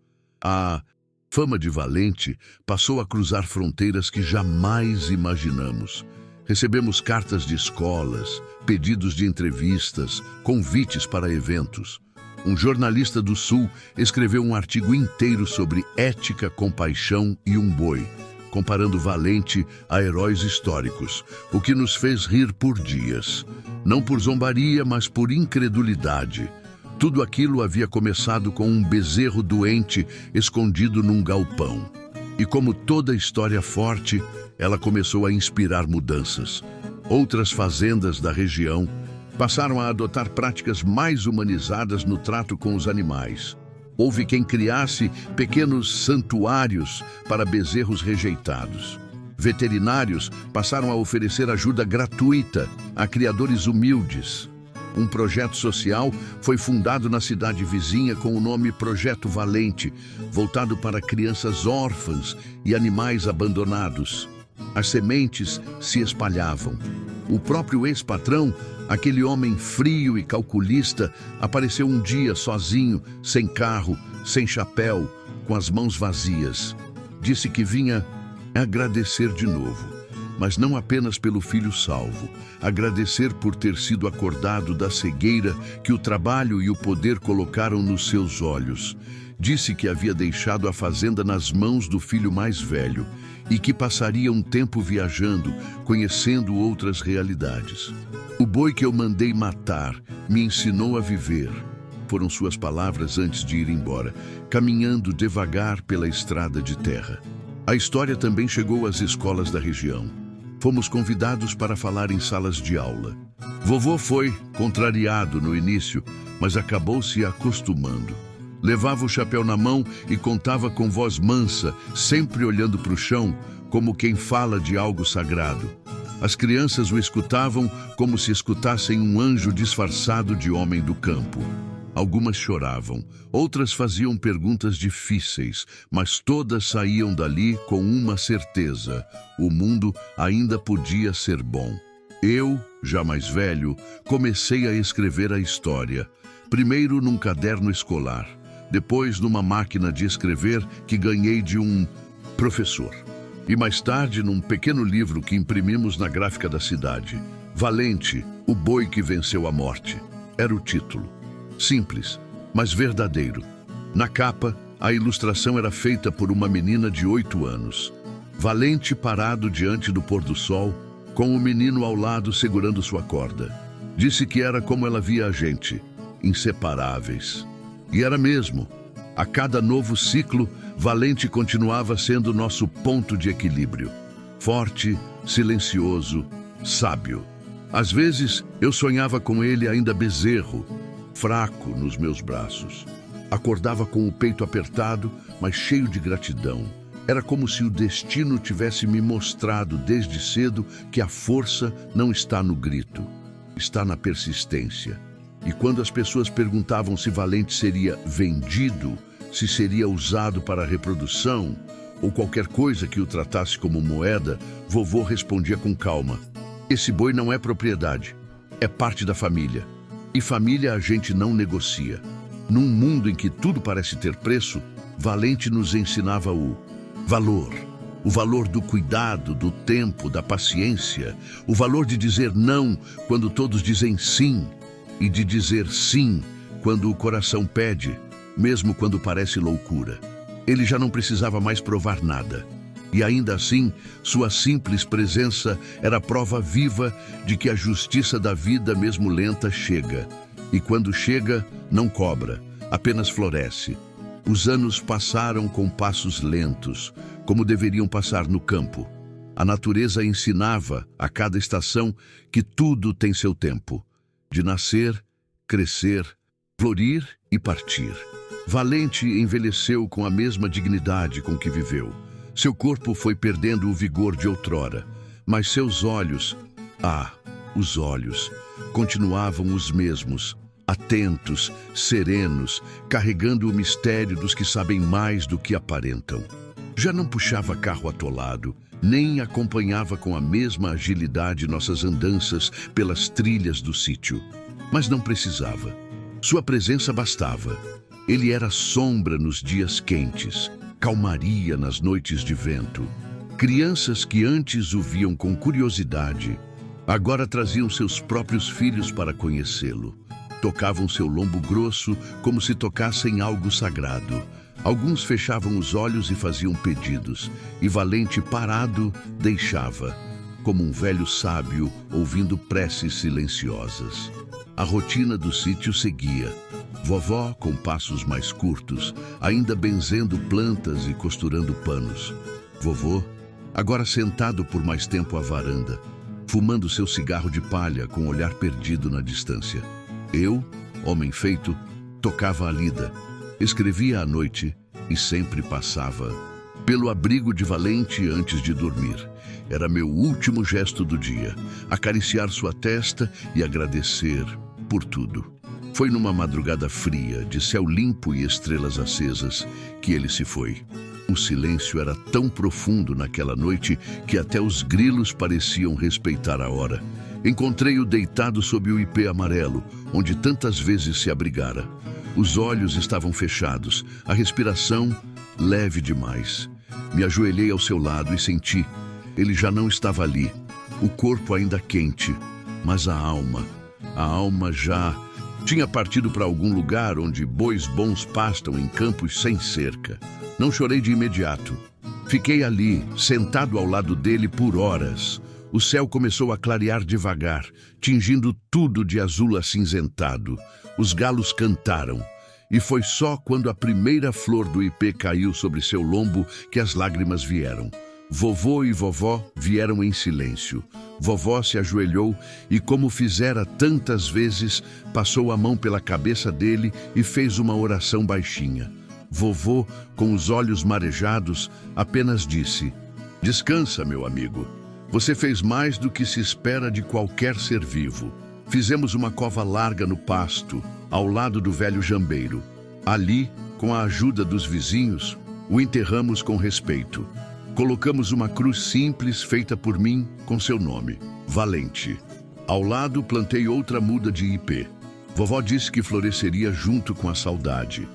[SPEAKER 1] A fama de Valente passou a cruzar fronteiras que jamais imaginamos. Recebemos cartas de escolas, pedidos de entrevistas, convites para eventos. Um jornalista do Sul escreveu um artigo inteiro sobre ética, compaixão e um boi, comparando Valente a heróis históricos, o que nos fez rir por dias. Não por zombaria, mas por incredulidade. Tudo aquilo havia começado com um bezerro doente escondido num galpão. E como toda história forte, ela começou a inspirar mudanças. Outras fazendas da região passaram a adotar práticas mais humanizadas no trato com os animais. Houve quem criasse pequenos santuários para bezerros rejeitados. Veterinários passaram a oferecer ajuda gratuita a criadores humildes. Um projeto social foi fundado na cidade vizinha com o nome Projeto Valente, voltado para crianças órfãs e animais abandonados. As sementes se espalhavam. O próprio ex-patrão, aquele homem frio e calculista, apareceu um dia sozinho, sem carro, sem chapéu, com as mãos vazias. Disse que vinha agradecer de novo, mas não apenas pelo filho salvo, agradecer por ter sido acordado da cegueira que o trabalho e o poder colocaram nos seus olhos. Disse que havia deixado a fazenda nas mãos do filho mais velho e que passaria um tempo viajando, conhecendo outras realidades. O boi que eu mandei matar me ensinou a viver. Foram suas palavras antes de ir embora, caminhando devagar pela estrada de terra. A história também chegou às escolas da região. Fomos convidados para falar em salas de aula. Vovô foi contrariado no início, mas acabou se acostumando. Levava o chapéu na mão e contava com voz mansa, sempre olhando para o chão, como quem fala de algo sagrado. As crianças o escutavam como se escutassem um anjo disfarçado de homem do campo. Algumas choravam, outras faziam perguntas difíceis, mas todas saíam dali com uma certeza: o mundo ainda podia ser bom. Eu, já mais velho, comecei a escrever a história, primeiro num caderno escolar, depois numa máquina de escrever que ganhei de um professor, e mais tarde num pequeno livro que imprimimos na gráfica da cidade. Valente, o boi que venceu a morte, era o título. Simples, mas verdadeiro. Na capa, a ilustração era feita por uma menina de 8 anos. Valente parado diante do pôr do sol, com o menino ao lado segurando sua corda. Disse que era como ela via a gente, inseparáveis. E era mesmo. A cada novo ciclo, Valente continuava sendo nosso ponto de equilíbrio. Forte, silencioso, sábio. Às vezes, eu sonhava com ele ainda bezerro, fraco nos meus braços. Acordava com o peito apertado, mas cheio de gratidão. Era como se o destino tivesse me mostrado desde cedo que a força não está no grito, está na persistência. E quando as pessoas perguntavam se Valente seria vendido, se seria usado para reprodução ou qualquer coisa que o tratasse como moeda, vovô respondia com calma: Esse boi não é propriedade, é parte da família. E família a gente não negocia. Num mundo em que tudo parece ter preço, Valente nos ensinava o valor. O valor do cuidado, do tempo, da paciência. O valor de dizer não quando todos dizem sim. E de dizer sim quando o coração pede, mesmo quando parece loucura. Ele já não precisava mais provar nada. E ainda assim, sua simples presença era prova viva de que a justiça da vida, mesmo lenta, chega. E quando chega, não cobra, apenas floresce. Os anos passaram com passos lentos, como deveriam passar no campo. A natureza ensinava, a cada estação, que tudo tem seu tempo. De nascer, crescer, florir e partir. Valente envelheceu com a mesma dignidade com que viveu. Seu corpo foi perdendo o vigor de outrora, mas seus olhos, os olhos, continuavam os mesmos, atentos, serenos, carregando o mistério dos que sabem mais do que aparentam. Já não puxava carro atolado, nem acompanhava com a mesma agilidade nossas andanças pelas trilhas do sítio. Mas não precisava. Sua presença bastava. Ele era sombra nos dias quentes, calmaria nas noites de vento. Crianças que antes o viam com curiosidade, agora traziam seus próprios filhos para conhecê-lo. Tocavam seu lombo grosso como se tocassem algo sagrado. Alguns fechavam os olhos e faziam pedidos, e Valente, parado, deixava, como um velho sábio ouvindo preces silenciosas. A rotina do sítio seguia. Vovó, com passos mais curtos, ainda benzendo plantas e costurando panos. Vovô, agora sentado por mais tempo à varanda, fumando seu cigarro de palha com o olhar perdido na distância. Eu, homem feito, tocava a lida, escrevia à noite e sempre passava pelo abrigo de Valente antes de dormir. Era meu último gesto do dia, acariciar sua testa e agradecer por tudo. Foi numa madrugada fria, de céu limpo e estrelas acesas, que ele se foi. O silêncio era tão profundo naquela noite que até os grilos pareciam respeitar a hora. Encontrei-o deitado sob o ipê amarelo, onde tantas vezes se abrigara. Os olhos estavam fechados, a respiração leve demais. Me ajoelhei ao seu lado e senti. Ele já não estava ali, o corpo ainda quente, mas a alma já tinha partido para algum lugar onde bois bons pastam em campos sem cerca. Não chorei de imediato. Fiquei ali, sentado ao lado dele por horas. O céu começou a clarear devagar, tingindo tudo de azul acinzentado. Os galos cantaram. E foi só quando a primeira flor do ipê caiu sobre seu lombo que as lágrimas vieram. Vovô e vovó vieram em silêncio. Vovó se ajoelhou e, como fizera tantas vezes, passou a mão pela cabeça dele e fez uma oração baixinha. Vovô, com os olhos marejados, apenas disse: "Descansa, meu amigo. Você fez mais do que se espera de qualquer ser vivo." Fizemos uma cova larga no pasto, ao lado do velho jambeiro. Ali, com a ajuda dos vizinhos, o enterramos com respeito. Colocamos uma cruz simples feita por mim com seu nome, Valente. Ao lado, plantei outra muda de ipê. Vovó disse que floresceria junto com a saudade.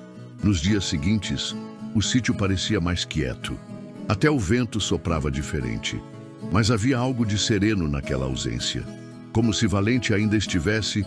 [SPEAKER 1] Nos dias seguintes, o sítio parecia mais quieto. Até o vento soprava diferente. Mas havia algo de sereno naquela ausência. Como se Valente ainda estivesse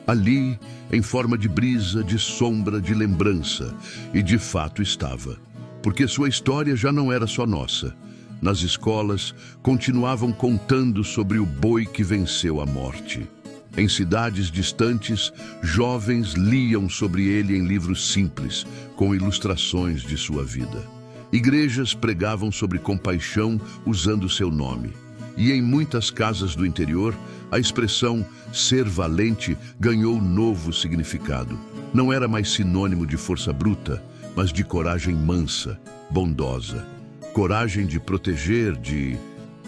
[SPEAKER 1] ali, em forma de brisa, de sombra, de lembrança. E de fato estava. Porque sua história já não era só nossa. Nas escolas, continuavam contando sobre o boi que venceu a morte. Em cidades distantes, jovens liam sobre ele em livros simples, com ilustrações de sua vida. Igrejas pregavam sobre compaixão usando seu nome. E em muitas casas do interior, a expressão ser valente ganhou novo significado. Não era mais sinônimo de força bruta, mas de coragem mansa, bondosa. Coragem de proteger, de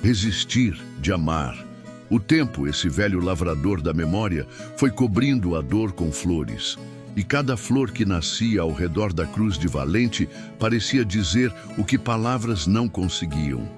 [SPEAKER 1] resistir, de amar. O tempo, esse velho lavrador da memória, foi cobrindo a dor com flores. E cada flor que nascia ao redor da cruz de Valente parecia dizer o que palavras não conseguiam.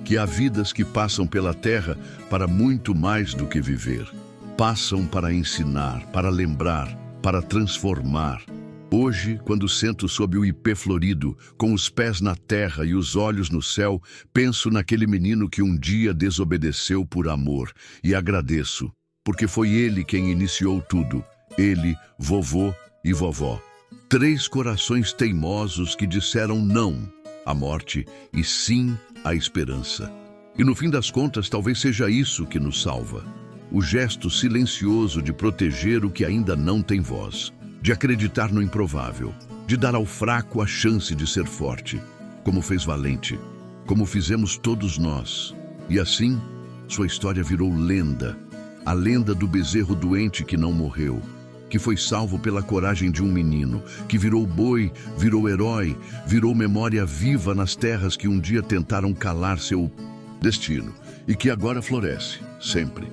[SPEAKER 1] que há vidas que passam pela terra para muito mais do que viver. Passam para ensinar, para lembrar, para transformar. Hoje, quando sento sob o ipê florido, com os pés na terra e os olhos no céu, penso naquele menino que um dia desobedeceu por amor e agradeço, porque foi ele quem iniciou tudo. Ele, vovô e vovó. 3 corações teimosos que disseram não à morte e sim à esperança. E no fim das contas, talvez seja isso que nos salva. O gesto silencioso de proteger o que ainda não tem voz, de acreditar no improvável, de dar ao fraco a chance de ser forte, como fez Valente, como fizemos todos nós. E assim, sua história virou lenda, a lenda do bezerro doente que não morreu, que foi salvo pela coragem de um menino, que virou boi, virou herói, virou memória viva nas terras que um dia tentaram calar seu destino e que agora floresce, sempre.